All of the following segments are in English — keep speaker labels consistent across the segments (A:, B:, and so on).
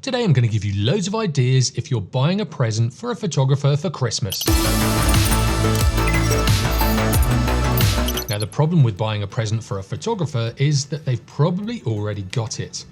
A: Today I'm going to give you loads of ideas if you're buying a present for a photographer for Christmas. Now the problem with buying a present for a photographer is that they've probably already got it.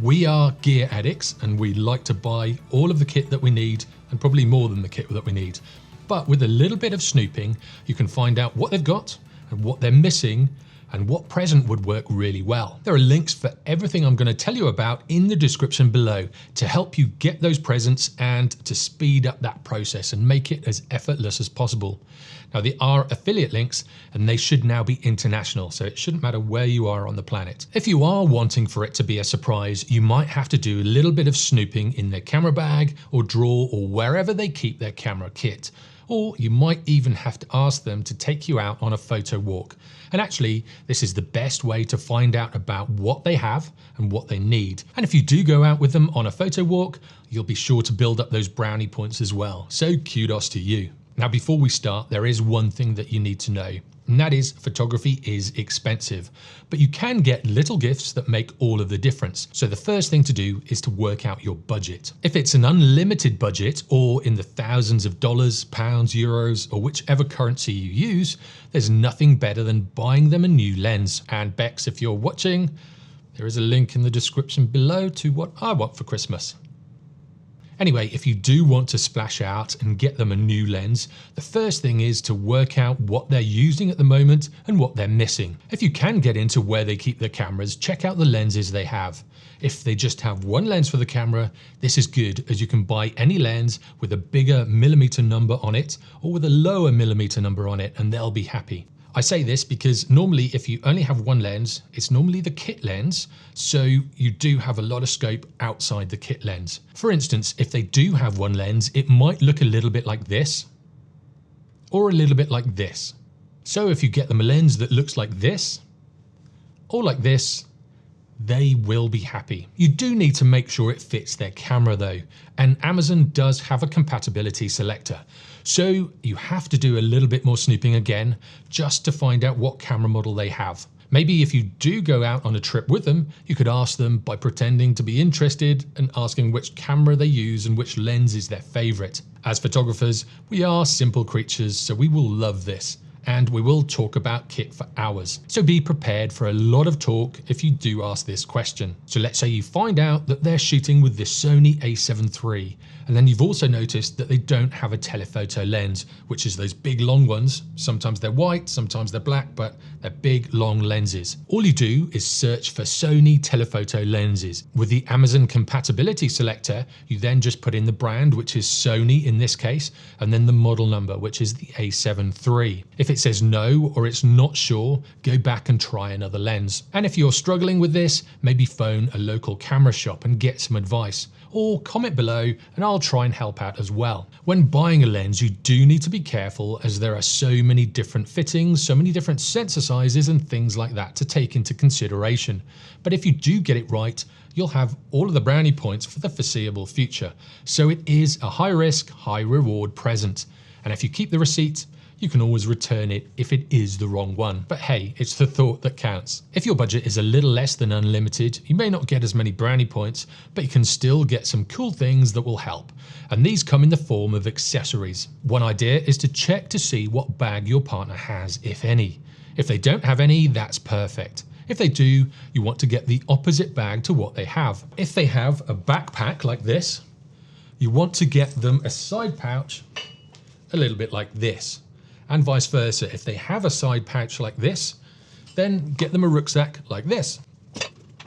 A: We are gear addicts and we like to buy all of the kit that we need and probably more than the kit that we need. But with a little bit of snooping, you can find out what they've got and what they're missing and what present would work really well. There are links for everything I'm going to tell you about in the description below to help you get those presents and to speed up that process and make it as effortless as possible. Now they are affiliate links and they should now be international, so it shouldn't matter where you are on the planet. If you are wanting for it to be a surprise, you might have to do a little bit of snooping in their camera bag or drawer or wherever they keep their camera kit. Or you might even have to ask them to take you out on a photo walk. And actually, this is the best way to find out about what they have and what they need. And if you do go out with them on a photo walk, you'll be sure to build up those brownie points as well. So kudos to you. Now, before we start, there is one thing that you need to know, and that is photography is expensive, but you can get little gifts that make all of the difference. So the first thing to do is to work out your budget. If it's an unlimited budget or in the thousands of dollars, pounds, euros, or whichever currency you use, there's nothing better than buying them a new lens. And Bex, if you're watching, there is a link in the description below to what I want for Christmas. Anyway, if you do want to splash out and get them a new lens, the first thing is to work out what they're using at the moment and what they're missing. If you can get into where they keep their cameras, check out the lenses they have. If they just have one lens for the camera, this is good as you can buy any lens with a bigger millimeter number on it or with a lower millimeter number on it and they'll be happy. I say this because normally if you only have one lens, it's normally the kit lens, so you do have a lot of scope outside the kit lens. For instance, if they do have one lens, it might look a little bit like this, or a little bit like this. So if you get them a lens that looks like this, or like this, they will be happy. You do need to make sure it fits their camera though, and Amazon does have a compatibility selector. So you have to do a little bit more snooping again, just to find out what camera model they have. Maybe if you do go out on a trip with them, you could ask them by pretending to be interested and asking which camera they use and which lens is their favorite. As photographers, we are simple creatures, so we will love this. And we will talk about kit for hours. So be prepared for a lot of talk if you do ask this question. So let's say you find out that they're shooting with this Sony a7 III, and then you've also noticed that they don't have a telephoto lens, which is those big long ones. Sometimes they're white, sometimes they're black, but they're big long lenses. All you do is search for Sony telephoto lenses. With the Amazon compatibility selector, you then just put in the brand, which is Sony in this case, and then the model number, which is the a7 III. If it says no or it's not sure, go back and try another lens. And if you're struggling with this, maybe phone a local camera shop and get some advice, or comment below and I'll try and help out as well. When buying a lens, you do need to be careful as there are so many different fittings, so many different sensor sizes and things like that to take into consideration. But if you do get it right, you'll have all of the brownie points for the foreseeable future. So it is a high risk, high reward present. And if you keep the receipt, you can always return it if it is the wrong one. But hey, it's the thought that counts. If your budget is a little less than unlimited, you may not get as many brownie points, but you can still get some cool things that will help. And these come in the form of accessories. One idea is to check to see what bag your partner has, if any. If they don't have any, that's perfect. If they do, you want to get the opposite bag to what they have. If they have a backpack like this, you want to get them a side pouch a little bit like this. And vice versa. If they have a side pouch like this, then get them a rucksack like this.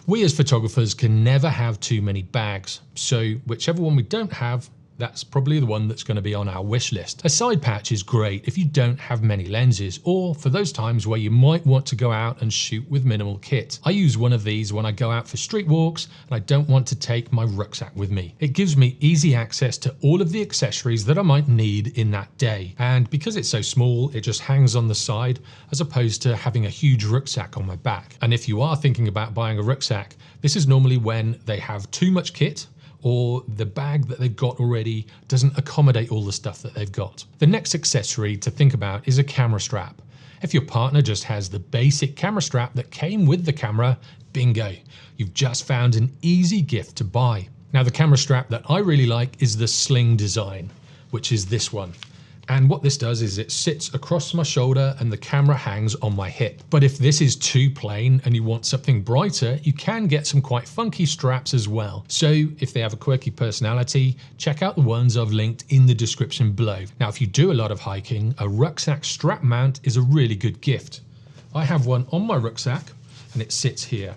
A: We as photographers can never have too many bags, so whichever one we don't have, that's probably the one that's going to be on our wish list. A side pouch is great if you don't have many lenses, or for those times where you might want to go out and shoot with minimal kit. I use one of these when I go out for street walks and I don't want to take my rucksack with me. It gives me easy access to all of the accessories that I might need in that day. And because it's so small, it just hangs on the side as opposed to having a huge rucksack on my back. And if you are thinking about buying a rucksack, this is normally when they have too much kit or the bag that they've got already doesn't accommodate all the stuff that they've got. The next accessory to think about is a camera strap. If your partner just has the basic camera strap that came with the camera, bingo, you've just found an easy gift to buy. Now the camera strap that I really like is the sling design, which is this one. And what this does is it sits across my shoulder and the camera hangs on my hip. But if this is too plain and you want something brighter, you can get some quite funky straps as well. So if they have a quirky personality, check out the ones I've linked in the description below. Now, if you do a lot of hiking, a rucksack strap mount is a really good gift. I have one on my rucksack and it sits here.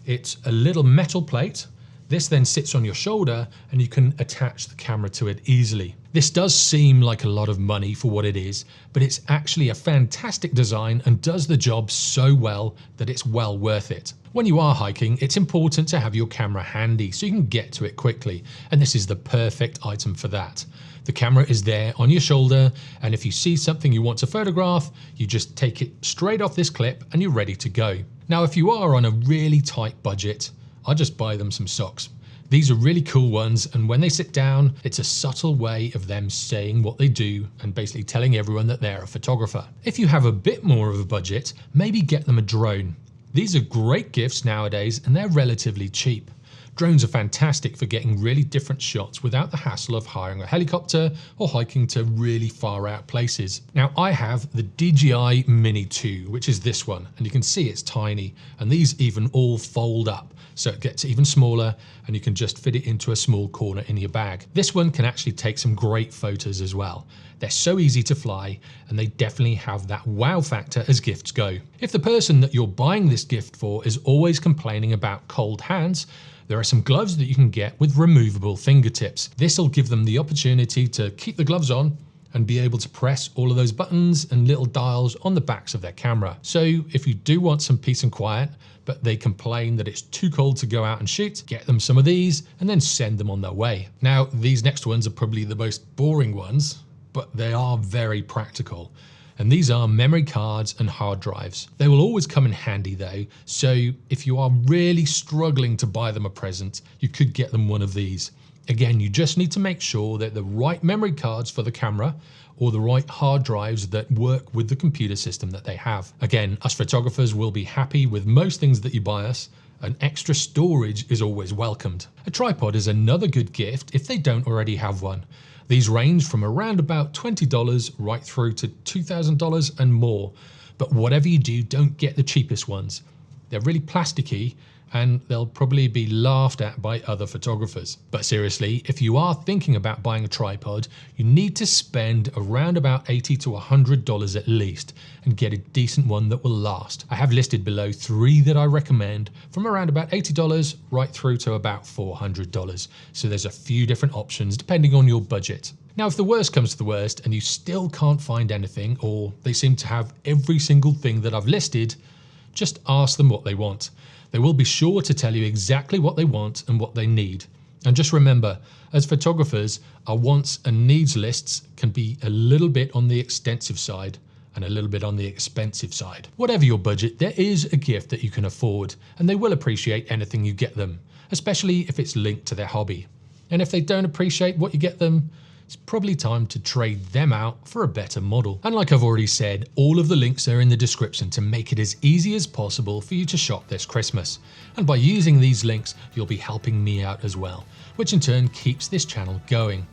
A: It's a little metal plate. This then sits on your shoulder and you can attach the camera to it easily. This does seem like a lot of money for what it is, but it's actually a fantastic design and does the job so well that it's well worth it. When you are hiking, it's important to have your camera handy so you can get to it quickly, and this is the perfect item for that. The camera is there on your shoulder, and if you see something you want to photograph, you just take it straight off this clip and you're ready to go. Now, if you are on a really tight budget, I just buy them some socks. These are really cool ones, and when they sit down, it's a subtle way of them saying what they do and basically telling everyone that they're a photographer. If you have a bit more of a budget, maybe get them a drone. These are great gifts nowadays and they're relatively cheap. Drones are fantastic for getting really different shots without the hassle of hiring a helicopter or hiking to really far out places. Now, I have the DJI Mini 2, which is this one, and you can see it's tiny, and these even all fold up, so it gets even smaller and you can just fit it into a small corner in your bag. This one can actually take some great photos as well. They're so easy to fly and they definitely have that wow factor as gifts go. If the person that you're buying this gift for is always complaining about cold hands, there are some gloves that you can get with removable fingertips. This will give them the opportunity to keep the gloves on and be able to press all of those buttons and little dials on the backs of their camera. So if you do want some peace and quiet, but they complain that it's too cold to go out and shoot, get them some of these and then send them on their way. Now, these next ones are probably the most boring ones, but they are very practical. And these are memory cards and hard drives. They will always come in handy though, so if you are really struggling to buy them a present, you could get them one of these. Again, you just need to make sure that the right memory cards for the camera or the right hard drives that work with the computer system that they have. Again, us photographers will be happy with most things that you buy us, and extra storage is always welcomed. A tripod is another good gift if they don't already have one. These range from around about $20 right through to $2,000 and more. But whatever you do, don't get the cheapest ones. They're really plasticky and they'll probably be laughed at by other photographers. But seriously, if you are thinking about buying a tripod, you need to spend around about $80 to $100 at least and get a decent one that will last. I have listed below 3 that I recommend from around about $80 right through to about $400. So there's a few different options depending on your budget. Now, if the worst comes to the worst and you still can't find anything, or they seem to have every single thing that I've listed, just ask them what they want. They will be sure to tell you exactly what they want and what they need. And just remember, as photographers, our wants and needs lists can be a little bit on the extensive side and a little bit on the expensive side. Whatever your budget, there is a gift that you can afford, and they will appreciate anything you get them, especially if it's linked to their hobby. And if they don't appreciate what you get them, it's probably time to trade them out for a better model. And like I've already said, all of the links are in the description to make it as easy as possible for you to shop this Christmas. And by using these links, you'll be helping me out as well, which in turn keeps this channel going.